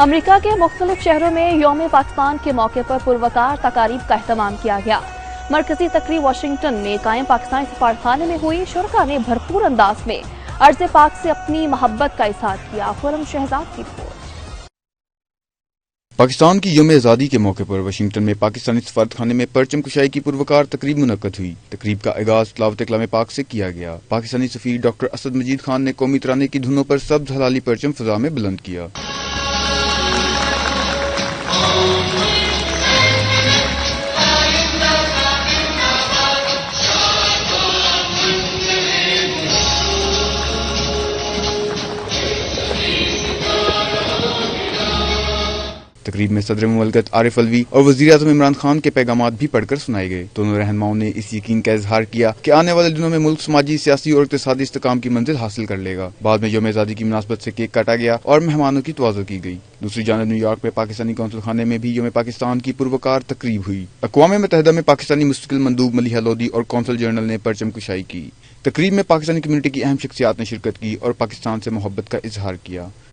امریکہ کے مختلف شہروں میں یوم پاکستان کے موقع پر پروکار تقاریب کا اہتمام کیا گیا۔ مرکزی تقریب واشنگٹن میں قائم پاکستانی سفارتخانے میں ہوئی۔ شرکاء نے بھرپور انداز میں ارض پاک سے اپنی محبت کا اظہار کیا۔ خرم شہزاد کی رپورٹ۔ پاکستان کی یوم آزادی کے موقع پر واشنگٹن میں پاکستانی سفارتخانے میں پرچم کشائی کی پروکار تقریب منعقد ہوئی۔ تقریب کا آغاز تلاوت کلام پاک سے کیا گیا۔ پاکستانی سفیر ڈاکٹر اسد مجید خان نے قومی ترانے کی دھنوں پر سبز ہلالی پرچم فضا میں بلند کیا۔ تقریب میں صدر مملکت عارف الوی اور وزیر اعظم عمران خان کے پیغامات بھی پڑھ کر سنائے گئے۔ دونوں رہنماؤں نے اس یقین کا اظہار کیا کہ آنے والے دنوں میں ملک سماجی، سیاسی اور اقتصادی استحکام کی منزل حاصل کر لے گا۔ بعد میں یوم آزادی کی مناسبت سے کیک کاٹا گیا اور مہمانوں کی توازو کی گئی۔ دوسری جانب نیو یارک میں پاکستانی قونصل خانے میں بھی یوم پاکستان کی پروکار تقریب ہوئی۔ اقوام متحدہ میں پاکستانی مستقل مندوب ملیحہ لودھی اور قونصل جنرل نے پرچم کشائی کی۔ تقریب میں پاکستانی کمیونٹی کی اہم شخصیات نے شرکت کی اور پاکستان سے محبت کا اظہار کیا۔